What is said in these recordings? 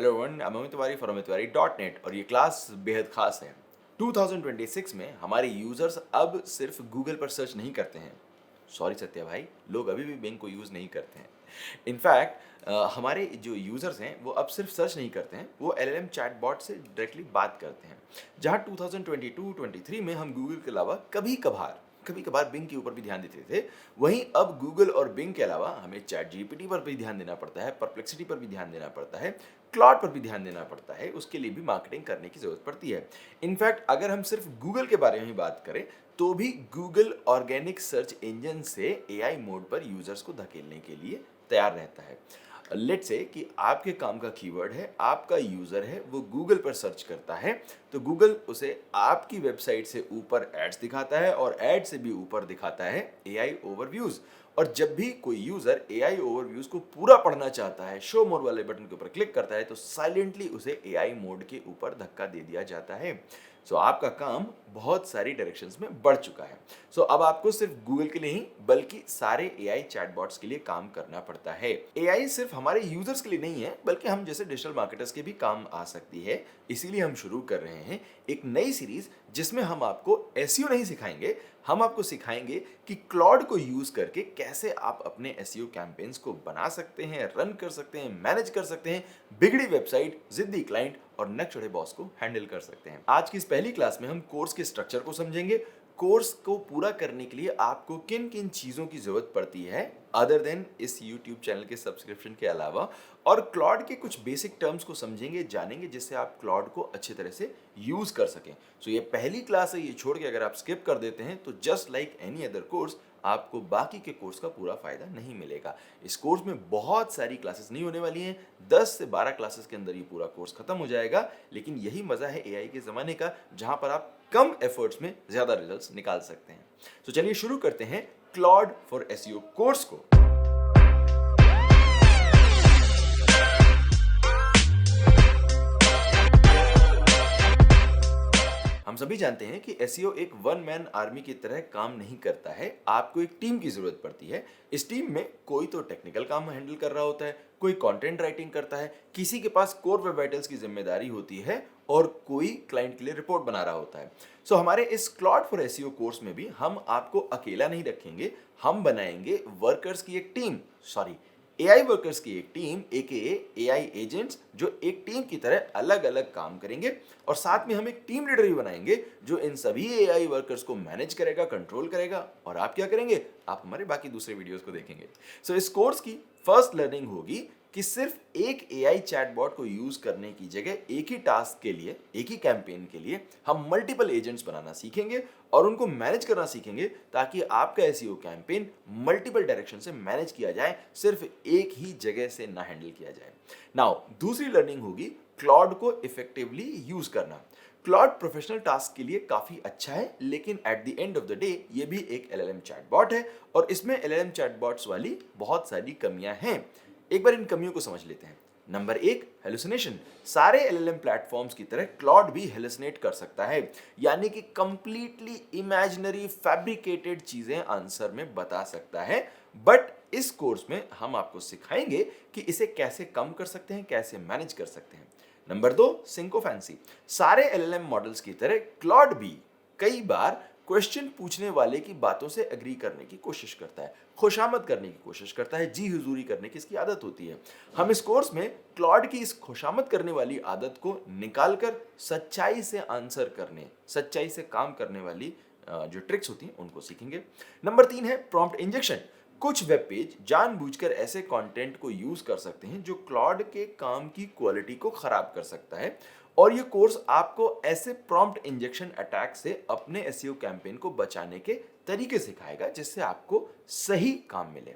Hello everyone, I am Amit Tiwari from amittwari.net और ये class बेहद खास है। 2026 में हमारे यूजर्स अब सिर्फ गूगल पर सर्च नहीं करते हैं। सॉरी सत्या भाई, लोग अभी भी बिंग को यूज नहीं करते हैं। इनफैक्ट हमारे जो यूजर्स हैं वो अब सिर्फ सर्च नहीं करते हैं, वो एलएलएम चैटबॉट से डायरेक्टली बात करते हैं। जहां 2022-23 में हम गूगल के अलावा कभी कभार बिंग के ऊपर भी ध्यान देते थे, वहीं अब गूगल और बिंग के अलावा हमें चैट जीपीटी पर भी ध्यान देना पड़ता है, परप्लेक्सिटी पर भी ध्यान देना पड़ता है, क्लॉड पर भी ध्यान देना पड़ता है। उसके लिए भी मार्केटिंग करने की जरूरत पड़ती है। इनफैक्ट अगर हम सिर्फ गूगल के बारे में ही बात करें तो भी गूगल ऑर्गेनिक सर्च इंजन से एआई मोड पर यूजर्स को धकेलने के लिए तैयार रहता है। लेट्स से कि आपके काम का कीवर्ड है, आपका यूजर है, वो गूगल पर सर्च करता है, तो गूगल उसे आपकी वेबसाइट से ऊपर एड्स दिखाता है और एड से भी ऊपर दिखाता है एआई ओवरव्यूज। और जब भी कोई यूजर एआई ओवरव्यूज को पूरा पढ़ना चाहता है, शो मोर वाले बटन के ऊपर क्लिक करता है, तो साइलेंटली उसे एआई मोड के ऊपर धक्का दे दिया जाता है। सो आपका काम बहुत सारी डायरेक्शंस में बढ़ चुका है। सो अब आपको सिर्फ गूगल के लिए नहीं बल्कि सारे एआई चैटबॉट्स के लिए काम करना पड़ता है। एआई सिर्फ हमारे यूजर्स के लिए नहीं है बल्कि हम जैसे डिजिटल मार्केटर्स के भी काम आ सकती है। इसीलिए हम शुरू कर रहे हैं एक नई सीरीज जिसमें हम आपको एसईओ नहीं सिखाएंगे, हम आपको सिखाएंगे कि क्लॉड को यूज करके कैसे आप अपने एसईओ कैंपेन्स को बना सकते हैं, रन कर सकते हैं, मैनेज कर सकते हैं, बिगड़ी वेबसाइट, जिद्दी क्लाइंट और नक चढ़े बॉस को हैंडल कर सकते हैं। आज की इस पहली क्लास में हम कोर्स के स्ट्रक्चर को समझेंगे। कोर्स को पूरा करने के लिए आपको किन किन चीजों की जरूरत पड़ती है अदर देन इस YouTube चैनल के सब्सक्रिप्शन के अलावा, और क्लॉड के कुछ बेसिक टर्म्स को समझेंगे, जानेंगे, जिससे आप क्लॉड को अच्छी तरह से यूज कर सकें। सो ये पहली क्लास है, ये छोड़ के अगर आप स्किप कर देते हैं तो just like any other course आपको बाकी के कोर्स का पूरा फायदा नहीं मिलेगा। इस कोर्स में बहुत सारी क्लासेस नहीं होने वाली हैं, 10 से 12 क्लासेस के अंदर ये पूरा कोर्स खत्म हो जाएगा। लेकिन यही मजा है एआई के जमाने का, जहां पर आप कम एफर्ट्स में ज्यादा रिजल्ट्स निकाल सकते हैं। तो चलिए शुरू करते हैं क्लॉड फॉर एसईओ कोर्स को। हम सभी जानते हैं कि एसईओ एक वन मैन आर्मी की तरह काम नहीं करता है। आपको एक टीम की जरूरत पड़ती है। इस टीम में कोई तो टेक्निकल काम हैंडल कर रहा होता है, कोई कंटेंट राइटिंग करता है, किसी के पास कोर वेब वाइटल्स की जिम्मेदारी होती है और कोई क्लाइंट के लिए रिपोर्ट बना रहा होता है। सो हमारे इस क्लॉड फॉर एसईओ कोर्स में भी हम आपको अकेला नहीं रखेंगे, हम बनाएंगे वर्कर्स की एक टीम, सॉरी एआई वर्कर्स की एक टीम एकेए एआई एजेंट्स, जो एक टीम की तरह अलग अलग काम करेंगे। और साथ में हम एक टीम लीडर भी बनाएंगे जो इन सभी एआई वर्कर्स को मैनेज करेगा, कंट्रोल करेगा। और आप क्या करेंगे? आप हमारे बाकी दूसरे वीडियोस को देखेंगे। सो इस कोर्स की फर्स्ट लर्निंग होगी कि सिर्फ एक एआई चैटबॉट को यूज करने की जगह एक ही टास्क के लिए, एक ही कैंपेन के लिए हम मल्टीपल एजेंट्स बनाना सीखेंगे और उनको मैनेज करना सीखेंगे, ताकि आपका एसईओ कैंपेन मल्टीपल डायरेक्शन से मैनेज किया जाए, सिर्फ एक ही जगह से ना हैंडल किया जाए। नाउ दूसरी लर्निंग होगी क्लॉड को इफेक्टिवली यूज करना। क्लॉड प्रोफेशनल टास्क के लिए काफी अच्छा है, लेकिन at the end of the day ये भी एक एलएलएम चैटबॉट है और इसमें एलएलएम चैटबॉट्स वाली बहुत सारी कमियां हैं। एक बार इन कमियों को समझ लेते हैं। Number 1, hallucination. सारे एलएलएम प्लेटफॉर्म्स की तरह क्लॉड भी हेलुसिनेट कर सकता है, यानी कि कंप्लीटली इमेजिनरी फैब्रिकेटेड चीजें आंसर में बता सकता है। बट इस कोर्स में हम आपको सिखाएंगे कि इसे कैसे कम कर सकते हैं, कैसे मैनेज कर सकते हैं। नंबर 2, सिंकोफैंसी। सारे एलएलएम मॉडल्स की तरह क्लॉड भी कई बार क्वेश्चन पूछने वाले की बातों से एग्री करने की कोशिश करता है, खुशामद करने की कोशिश करता है, जी हुजूरी करने की इसकी आदत होती है। हम इस कोर्स में क्लॉड की इस खुशामद करने वाली आदत को निकालकर सच्चाई से आंसर करने, सच्चाई से काम करने वाली जो ट्रिक्स होती हैं उनको सीखेंगे। नंबर 3 है प्रॉम्प्ट इंजेक्शन। कुछ वेब पेज जानबूझकर ऐसे कंटेंट को यूज कर सकते हैं जो क्लॉड के काम की क्वालिटी को खराब कर सकता है, और ये कोर्स आपको ऐसे प्रॉम्प्ट इंजेक्शन अटैक से अपने एसईओ कैंपेन को बचाने के तरीके सिखाएगा, जिससे आपको सही काम मिले।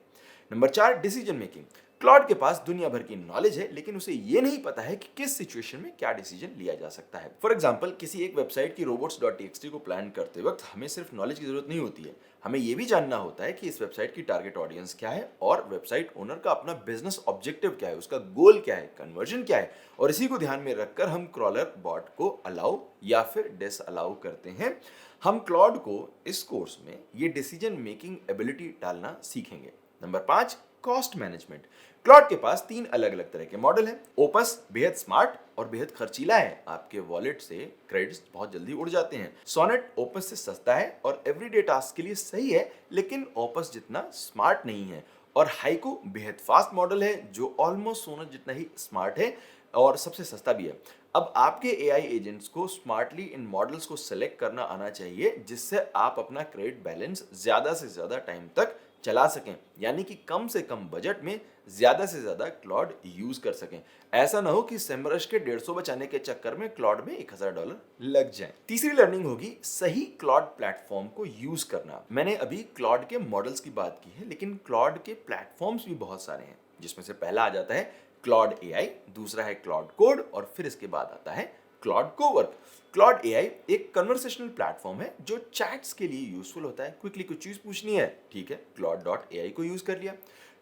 Number 4, decision making. क्लॉड के पास दुनिया भर की नॉलेज है, लेकिन उसे ये नहीं पता है कि किस सिचुएशन में क्या डिसीजन लिया जा सकता है। फॉर एग्जांपल, किसी एक वेबसाइट की robots.txt को प्लान करते वक्त हमें सिर्फ नॉलेज की जरूरत नहीं होती है, हमें यह भी जानना होता है कि इस वेबसाइट की टारगेट ऑडियंस क्या है और वेबसाइट ओनर का अपना बिजनेस ऑब्जेक्टिव क्या है, उसका गोल क्या है, कन्वर्जन क्या है। और इसी को ध्यान में रखकर हम क्रॉलर बॉट को अलाउ या फिर डिस अलाउ करते हैं। हम क्लॉड को इस कोर्स में ये डिसीजन मेकिंग एबिलिटी डालना सीखेंगे। Number 5, cost management. क्लॉड के पास 3 अलग अलग तरह के मॉडल हैं। ओपस बेहद स्मार्ट और बेहद खर्चीला है, आपके वॉलेट से क्रेडिट्स बहुत जल्दी उड़ जाते हैं। सोनेट ओपस से सस्ता है और एवरीडे टास्क के लिए सही है, लेकिन ओपस जितना स्मार्ट नहीं है। और हाइकू बेहद फास्ट मॉडल है जो ऑलमोस्ट सोनेट जितना ही स्मार्ट है और सबसे सस्ता भी है। अब आपके एआई एजेंट्स को स्मार्टली इन मॉडल्स को सेलेक्ट करना आना चाहिए, जिससे आप अपना क्रेडिट बैलेंस ज्यादा से ज्यादा टाइम तक चला सकें, यानी कि कम से कम बजट में ज्यादा से ज्यादा क्लॉड यूज कर सकें। ऐसा ना हो कि सेमरश के 150 बचाने के चक्कर में क्लॉड में $1000 लग जाए। तीसरी लर्निंग होगी सही क्लॉड प्लेटफॉर्म को यूज करना। मैंने अभी क्लॉड के मॉडल्स की बात की है, लेकिन क्लॉड के प्लेटफॉर्म्स भी बहुत सारे हैं, जिसमें से पहला आ जाता है क्लॉड एआई, दूसरा है क्लॉड कोड और फिर इसके बाद आता है क्लॉड कोवर्क। क्लॉड एआई एक कन्वर्सेशनल प्लेटफॉर्म है जो चैट्स के लिए यूजफुल होता है। क्विकली कुछ चीज पूछनी है, ठीक है, क्लॉड.एआई को यूज कर लिया।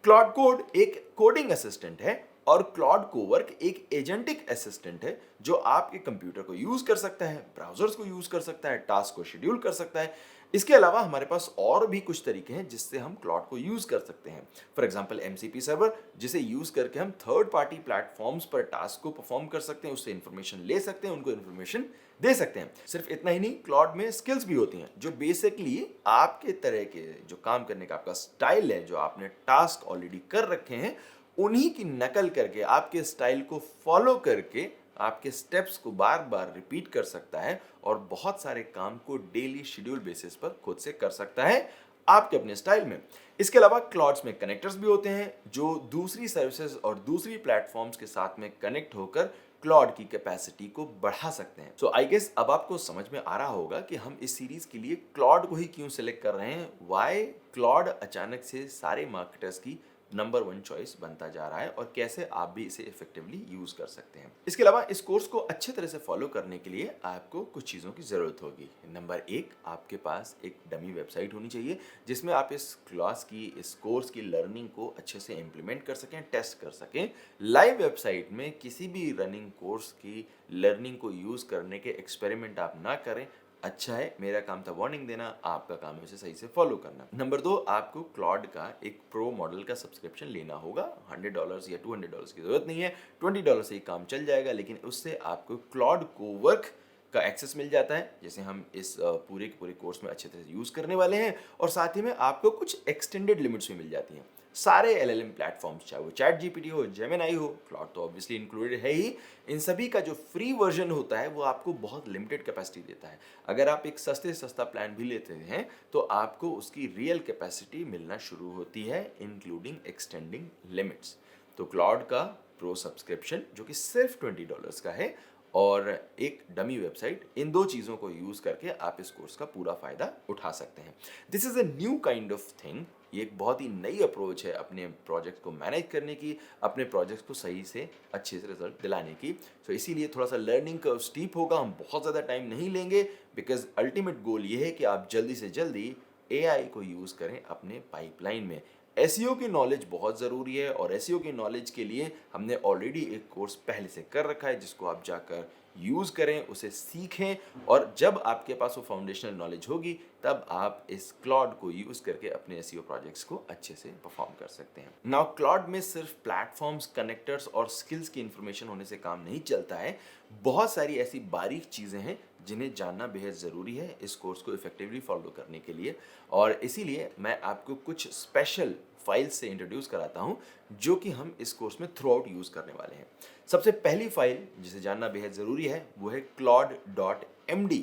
क्लॉड कोड एक कोडिंग असिस्टेंट है और क्लॉड कोवर्क एक एजेंटिक असिस्टेंट है जो आपके कंप्यूटर को यूज कर सकता है, ब्राउजर्स को यूज कर सकता है, टास्क को शेड्यूल कर सकता है। इसके अलावा हमारे पास और भी कुछ तरीके हैं जिससे हम क्लॉड को यूज कर सकते हैं। फॉर एग्जांपल एमसीपी सर्वर, जिसे यूज करके हम थर्ड पार्टी प्लेटफॉर्म्स पर टास्क को परफॉर्म कर सकते हैं, उससे इंफॉर्मेशन ले सकते हैं, उनको इंफॉर्मेशन दे सकते हैं। सिर्फ इतना ही नहीं, क्लॉड में स्किल्स भी होती हैं जो बेसिकली आपके तरह के जो काम करने का आपका स्टाइल है, जो आपने टास्क ऑलरेडी कर रखे हैं, उन्हीं की नकल करके आपके स्टाइल को फॉलो करके आपके स्टेप्स को बार बार रिपीट कर सकता है और बहुत सारे काम को डेली शेड्यूल बेसिस पर खुद से कर सकता है आपके अपने स्टाइल में। इसके अलावा क्लॉड्स में कनेक्टर्स भी होते हैं जो दूसरी सर्विसेज और दूसरी प्लेटफॉर्म्स के साथ में कनेक्ट होकर क्लॉड की कैपेसिटी को बढ़ा सकते हैं। सो आई गेस अब आपको समझ में आ रहा होगा कि हम इस सीरीज के लिए क्लॉड को ही क्यों सिलेक्ट कर रहे हैं, व्हाई क्लॉड अचानक से सारे मार्केटर्स की नंबर 1 चॉइस बनता जा रहा है और कैसे आप भी इसे इफेक्टिवली यूज कर सकते हैं। इसके अलावा इस कोर्स को अच्छे तरह से फॉलो करने के लिए आपको कुछ चीज़ों की ज़रूरत होगी। नंबर 1, आपके पास एक डमी वेबसाइट होनी चाहिए जिसमें आप इस क्लास की, इस कोर्स की लर्निंग को अच्छे से इम्प्लीमेंट कर सकें, टेस्ट कर सकें। लाइव वेबसाइट में किसी भी रनिंग कोर्स की लर्निंग को यूज़ करने के एक्सपेरिमेंट आप ना करें। अच्छा है, मेरा काम था वार्निंग देना, आपका काम है उसे सही से फॉलो करना। नंबर 2, आपको क्लॉड का एक प्रो मॉडल का सब्सक्रिप्शन लेना होगा। $100 या $200 की जरूरत नहीं है, $20 से ही काम चल जाएगा, लेकिन उससे आपको क्लॉड कोवर्क का एक्सेस मिल जाता है, जैसे हम इस पूरे के पूरे कोर्स में अच्छे तरह से यूज करने वाले हैं, और साथ ही में आपको कुछ एक्सटेंडेड लिमिट्स भी मिल जाती हैं। सारे एलएलएम प्लेटफॉर्म्स, चाहे वो चैट जीपीटी हो, जेमिनाई हो, क्लॉड तो ऑब्वियसली इंक्लूडेड है ही, इन सभी का जो फ्री वर्जन होता है वो आपको बहुत लिमिटेड कैपेसिटी देता है। अगर आप एक सस्ते से सस्ता प्लान भी लेते हैं तो आपको उसकी रियल कैपेसिटी मिलना शुरू होती है, इंक्लूडिंग एक्सटेंडिंग लिमिट्स। तो क्लॉड का प्रो सब्सक्रिप्शन जो कि सिर्फ $20 का है और एक डमी वेबसाइट, इन दो चीज़ों को यूज़ करके आप इस कोर्स का पूरा फ़ायदा उठा सकते हैं। This is a new kind of thing. ये एक बहुत ही नई अप्रोच है अपने प्रोजेक्ट को मैनेज करने की, अपने प्रोजेक्ट्स को सही से अच्छे से रिजल्ट दिलाने की। तो इसीलिए थोड़ा सा लर्निंग कर्व स्टीप होगा, हम बहुत ज़्यादा टाइम नहीं लेंगे, बिकॉज अल्टीमेट गोल ये है कि आप जल्दी से जल्दी एआई को यूज़ करें अपने पाइपलाइन में। एसईओ की नॉलेज बहुत ज़रूरी है और एसईओ की नॉलेज के लिए हमने ऑलरेडी एक कोर्स पहले से कर रखा है जिसको आप जाकर यूज़ करें, उसे सीखें, और जब आपके पास वो फाउंडेशनल नॉलेज होगी तब आप इस क्लॉड को यूज़ करके अपने एसईओ प्रोजेक्ट्स को अच्छे से परफॉर्म कर सकते हैं। नाउ क्लॉड में सिर्फ प्लेटफॉर्म्स, कनेक्टर्स और स्किल्स की इंफॉर्मेशन होने से काम नहीं चलता है, बहुत सारी ऐसी बारीक चीज़ें हैं जिन्हें जानना बेहद ज़रूरी है इस कोर्स को इफेक्टिवली फॉलो करने के लिए, और इसीलिए मैं आपको कुछ स्पेशल फाइल्स से इंट्रोड्यूस कराता हूं जो कि हम इस कोर्स में थ्रू आउट यूज़ करने वाले हैं। सबसे पहली फाइल जिसे जानना बेहद ज़रूरी है वो है claude.md।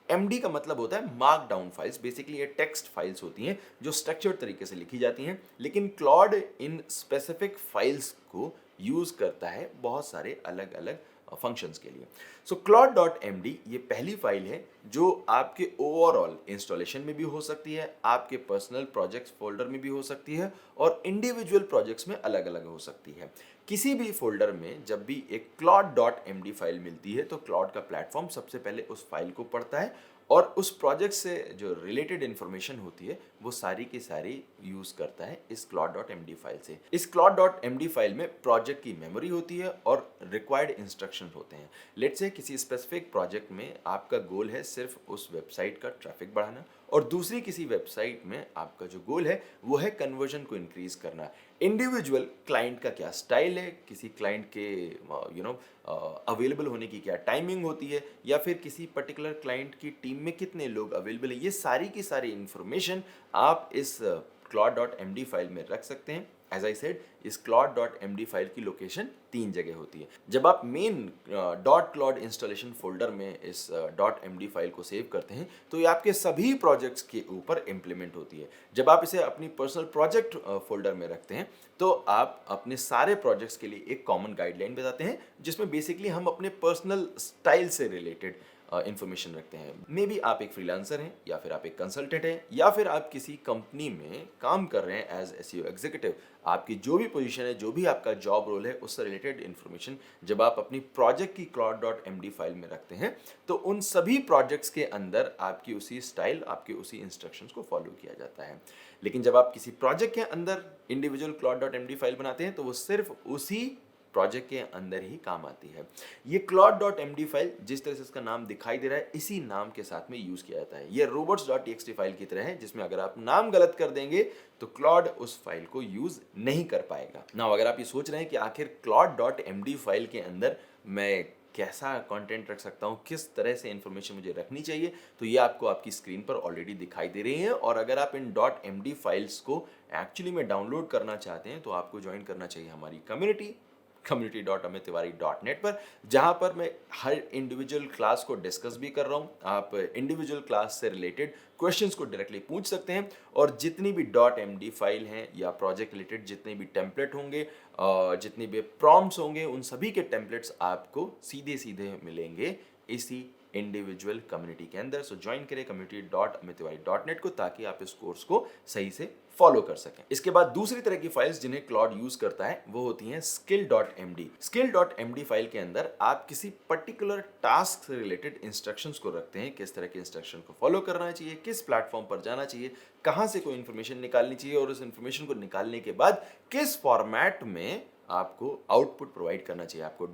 MD का मतलब होता है मार्क डाउन फाइल्स। बेसिकली ये टेक्स्ट फाइल्स होती हैं जो स्ट्रक्चर्ड तरीके से लिखी जाती हैं, लेकिन क्लॉड इन स्पेसिफिक फाइल्स को यूज़ करता है बहुत सारे अलग अलग फंक्शंस के लिए। सो claude.md ये पहली फाइल है जो आपके ओवरऑल इंस्टॉलेशन में भी हो सकती है, आपके पर्सनल प्रोजेक्ट्स फोल्डर में भी हो सकती है, और इंडिविजुअल प्रोजेक्ट्स में अलग अलग हो सकती है। किसी भी फोल्डर में जब भी एक claude.md फाइल मिलती है तो क्लॉड का प्लेटफॉर्म सबसे पहले उस फाइल को पढ़ता है और उस प्रोजेक्ट से जो रिलेटेड इंफॉर्मेशन होती है वो सारी की सारी यूज़ करता है इस claude.md फाइल से। इस claude.md फाइल में प्रोजेक्ट की मेमोरी होती है और रिक्वायर्ड इंस्ट्रक्शन होते हैं। लेट्स से किसी स्पेसिफिक प्रोजेक्ट में आपका गोल है सिर्फ उस वेबसाइट का ट्रैफिक बढ़ाना और दूसरी किसी वेबसाइट में आपका जो गोल है वो है कन्वर्जन को इंक्रीज करना। इंडिविजुअल क्लाइंट का क्या स्टाइल है, किसी क्लाइंट के अवेलेबल होने की क्या टाइमिंग होती है, या फिर किसी पर्टिकुलर क्लाइंट की टीम में कितने लोग अवेलेबल हैं, ये सारी की सारी इंफॉर्मेशन आप इस claude.md फाइल में रख सकते हैं। एज आई सेड, इस claude.md फाइल की लोकेशन 3 जगह होती है। जब आप मेन .claude इंस्टॉलेशन फोल्डर में इस .md फाइल को सेव करते हैं तो ये आपके सभी प्रोजेक्ट्स के ऊपर इम्प्लीमेंट होती है। जब आप इसे अपनी पर्सनल प्रोजेक्ट फोल्डर में रखते हैं तो आप अपने सारे प्रोजेक्ट्स के लिए एक कॉमन गाइडलाइन बताते हैं, जिसमें बेसिकली हम अपने पर्सनल स्टाइल से रिलेटेड इंफॉर्मेशन रखते हैं। मे बी आप एक फ्रीलांसर हैं, या फिर आप एक कंसल्टेंट हैं, या फिर आप किसी कंपनी में काम कर रहे हैं एज एसईओ एग्जीक्यूटिव। आपकी जो भी पोजीशन है, जो भी आपका जॉब रोल है, उससे रिलेटेड इंफॉर्मेशन जब आप अपनी प्रोजेक्ट की claude.md फाइल में रखते हैं तो उन सभी प्रोजेक्ट्स के अंदर आपकी उसी स्टाइल, आपके उसी इंस्ट्रक्शंस को फॉलो किया जाता है। लेकिन जब आप किसी प्रोजेक्ट के अंदर इंडिविजुअल claude.md फाइल बनाते हैं तो वो सिर्फ उसी प्रोजेक्ट के अंदर ही काम आती है। ये claude.md फाइल, जिस तरह से इसका नाम दिखाई दे रहा है, इसी नाम के साथ में यूज किया जाता है। ये robots.txt फाइल की तरह है, जिसमें अगर आप नाम गलत कर देंगे तो क्लॉड उस फाइल को यूज नहीं कर पाएगा। नाउ अगर आप ये सोच रहे हैं कि आखिर claude.md फाइल के अंदर मैं कैसा कंटेंट रख सकता हूँ, किस तरह से इंफॉर्मेशन मुझे रखनी चाहिए, तो ये आपको आपकी स्क्रीन पर ऑलरेडी दिखाई दे रही है। और अगर आप इन .md फाइल्स को एक्चुअली में डाउनलोड करना चाहते हैं तो आपको ज्वाइन करना चाहिए हमारी community.amittiwari.net पर, जहां पर मैं हर इंडिविजुअल क्लास को डिस्कस भी कर रहा हूं। आप इंडिविजुअल क्लास से रिलेटेड क्वेश्चंस को डायरेक्टली पूछ सकते हैं, और जितनी भी .md फाइल हैं या प्रोजेक्ट रिलेटेड जितने भी टेम्पलेट होंगे, जितने भी प्रॉम्प्ट्स होंगे, उन सभी के टेम्पलेट्स आपको सीधे सीधे मिलेंगे इसी इंडिविजुअल कम्युनिटी के अंदर। सो ज्वाइन करें community.amittiwari.net को, ताकि आप इस कोर्स को सही से फॉलो कर सकें। इसके बाद दूसरी तरह की फाइल्स जिन्हें क्लॉड यूज करता है वो होती हैं skill.md। skill.md फाइल के अंदर आप किसी पर्टिकुलर टास्क से रिलेटेड इंस्ट्रक्शंस को रखते हैं, किस तरह के इंस्ट्रक्शन को फॉलो करना चाहिए, किस प्लेटफॉर्म पर जाना चाहिए, कहां से कोई इंफॉर्मेशन निकालनी चाहिए, और उस इंफॉर्मेशन को निकालने के बाद किस फॉर्मेट में आपको आउटपुट प्रोवाइड करना चाहिए। आपको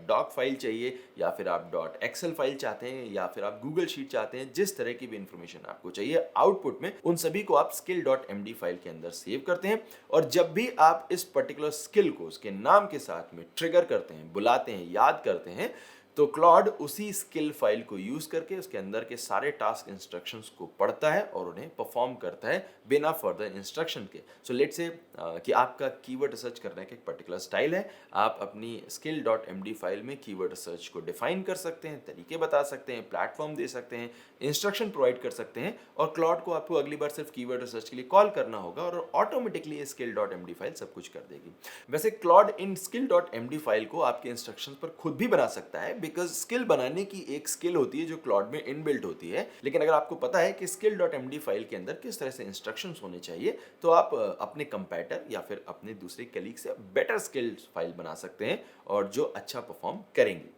डॉक फाइल चाहिए, या फिर आप एक्सेल फाइल चाहते हैं, या फिर आप गूगल शीट चाहते हैं, जिस तरह की भी इंफॉर्मेशन आपको चाहिए आउटपुट में, उन सभी को आप skill.md फाइल के अंदर सेव करते हैं। और जब भी आप इस पर्टिकुलर स्किल को उसके नाम के साथ में ट्रिगर करते हैं, बुलाते हैं, याद करते हैं, तो क्लॉड उसी स्किल फाइल को यूज करके उसके अंदर के सारे टास्क इंस्ट्रक्शंस को पढ़ता है और उन्हें परफॉर्म करता है बिना फर्दर इंस्ट्रक्शन के। सो लेट्स से कि आपका कीवर्ड रिसर्च करने का एक पर्टिकुलर स्टाइल है, आप अपनी skill.md फाइल में कीवर्ड रिसर्च को डिफाइन कर सकते हैं, तरीके बता सकते हैं, प्लेटफॉर्म दे सकते हैं, इंस्ट्रक्शन प्रोवाइड कर सकते हैं, और क्लॉड को आपको अगली बार सिर्फ कीवर्ड रिसर्च के लिए कॉल करना होगा और ऑटोमेटिकली skill.md फाइल सब कुछ कर देगी। वैसे क्लॉड इन skill.md फाइल को आपके इंस्ट्रक्शंस पर खुद भी बना सकता है, बिकॉज स्किल बनाने की एक स्किल होती है जो क्लॉड में इनबिल्ट होती है। लेकिन अगर आपको पता है कि skill.md फाइल के अंदर किस तरह से इंस्ट्रक्शंस होने चाहिए, तो आप अपने कंपैटर या फिर अपने दूसरे कलीग से बेटर स्किल फाइल बना सकते हैं, और जो अच्छा परफॉर्म करेंगे।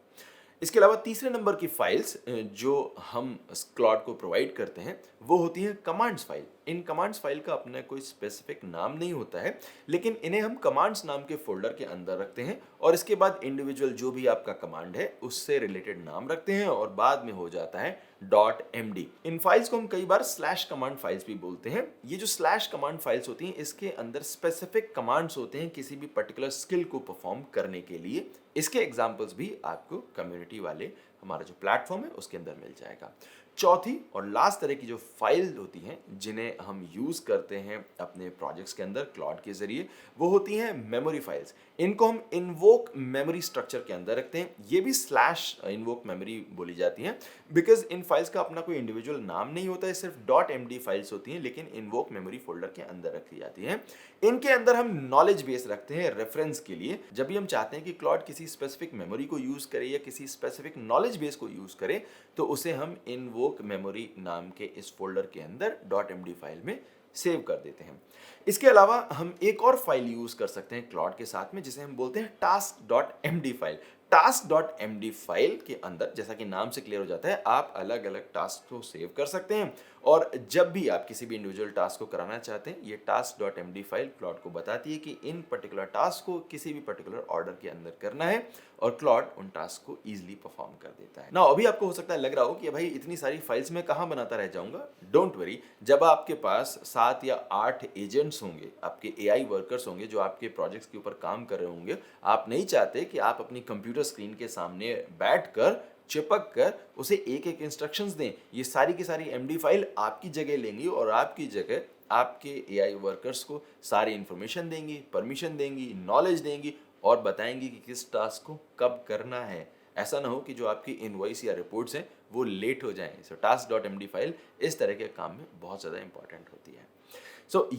इसके अलावा तीसरे नंबर की फाइल्स जो हम क्लॉड को प्रोवाइड करते हैं वो होती हैं कमांड्स फाइल। इन कमांड्स फाइल का अपना कोई स्पेसिफिक नाम नहीं होता है, लेकिन इन्हें हम कमांड्स नाम के फोल्डर के अंदर रखते हैं, और इसके बाद इंडिविजुअल जो भी आपका कमांड है उससे रिलेटेड नाम रखते हैं, और बाद में हो जाता है .md। इन फाइल्स को हम कई बार स्लैश कमांड फाइल्स भी बोलते हैं। ये जो स्लैश कमांड फाइल्स होती हैं, इसके अंदर स्पेसिफिक कमांड्स होते हैं किसी भी पर्टिकुलर स्किल को परफॉर्म करने के लिए। इसके एग्जांपल्स भी आपको कम्युनिटी वाले हमारा जो प्लेटफॉर्म है उसके अंदर मिल जाएगा। चौथी और लास्ट तरह की जो फाइल होती हैं जिन्हें हम यूज करते हैं अपने प्रोजेक्ट्स के अंदर क्लॉड के जरिए, वो होती हैं मेमोरी फाइल्स। इनको हम इन्वोक मेमोरी स्ट्रक्चर के अंदर रखते हैं। ये भी स्लैश इन्वोक मेमोरी बोली जाती हैं, बिकॉज इन फाइल्स का अपना कोई इंडिविजुअल नाम नहीं होता है, सिर्फ .md फाइल्स होती हैं, लेकिन इन्वोक मेमोरी फोल्डर के अंदर रखी जाती हैं। इनके अंदर हम नॉलेज बेस रखते हैं रेफरेंस के लिए। जब भी हम चाहते हैं कि क्लॉड किसी स्पेसिफिक मेमोरी को यूज करे या किसी स्पेसिफिक नॉलेज बेस को यूज करे, तो उसे हम इन्वोक मेमोरी नाम के इस फोल्डर के अंदर .md फाइल में सेव कर देते हैं। इसके अलावा हम एक और फाइल यूज कर सकते हैं क्लॉड के साथ में, जिसे हम बोलते हैं task.md फाइल। task.md फाइल के अंदर, जैसा कि नाम से क्लियर हो जाता है, आप अलग अलग टास्क को सेव कर सकते हैं, और जब भी आप किसी भी इंडिविजुअल टास्क को कराना चाहते हैं, ये task.md फाइल क्लॉड को बताती है कि इन पर्टिकुलर टास्क को किसी भी पर्टिकुलर ऑर्डर के अंदर करना है और क्लॉड उन टास्क को इजीली परफॉर्म कर देता है ना। अभी आपको हो सकता है लग रहा हो कि भाई इतनी सारी फाइल्स में कहाँ बनाता रह जाऊंगा। डोंट वरी, जब आपके पास 7 या 8 एजेंट्स होंगे, आपके एआई वर्कर्स होंगे जो आपके प्रोजेक्ट्स के ऊपर काम कर रहे होंगे, आप नहीं चाहते कि आप अपनी कंप्यूटर स्क्रीन के सामने बैठकर चिपक कर उसे एक एक इंस्ट्रक्शंस दें। ये सारी की सारी एमडी फाइल आपकी जगह लेंगी और आपकी जगह आपके एआई वर्कर्स को सारी इंफॉर्मेशन देंगी, परमिशन देंगी, नॉलेज देंगी और बताएंगी कि किस टास्क को कब करना है। ऐसा ना हो कि जो आपकी इनवॉइस या रिपोर्ट्स हैं वो लेट हो जाएं। सो task.md फाइल इस तरह के काम में बहुत ज़्यादा इंपॉर्टेंट होती है।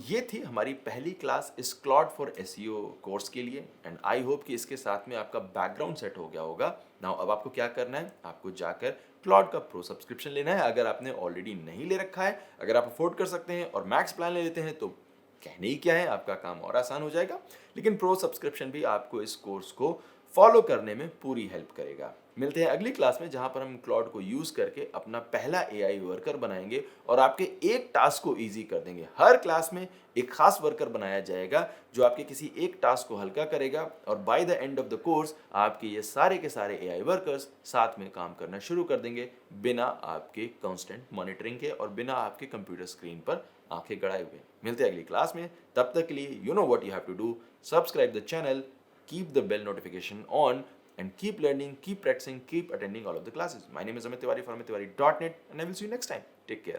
ये थी हमारी पहली क्लास इस क्लॉड फॉर एसईओ कोर्स के लिए एंड आई होप कि इसके साथ में आपका बैकग्राउंड सेट हो गया होगा। नाउ अब आपको क्या करना है, आपको जाकर क्लॉड का प्रो सब्सक्रिप्शन लेना है अगर आपने ऑलरेडी नहीं ले रखा है। अगर आप अफोर्ड कर सकते हैं और मैक्स प्लान ले लेते हैं तो कहने ही क्या है, आपका काम और आसान हो जाएगा। लेकिन प्रो सब्सक्रिप्शन भी आपको इस कोर्स को फॉलो करने में पूरी हेल्प करेगा। मिलते हैं अगली क्लास में जहां पर हम क्लॉड को यूज करके अपना पहला एआई वर्कर बनाएंगे और आपके एक टास्क को इजी कर देंगे। हर क्लास में एक खास वर्कर बनाया जाएगा जो आपके किसी एक टास्क को हल्का करेगा और by the end of the course आपके ये सारे के सारे एआई वर्कर्स साथ में काम करना शुरू कर देंगे बिना आपके कांस्टेंट मॉनिटरिंग के और बिना आपके कंप्यूटर स्क्रीन पर आंखें गड़ाए हुए। मिलते हैं अगली क्लास में, तब तक के लिए you know what you have to do, subscribe the channel, keep the bell notification on and keep learning, keep practicing, keep attending all of the classes. My name is Amit Tiwari from amittiwari.net and I will see you next time. Take care.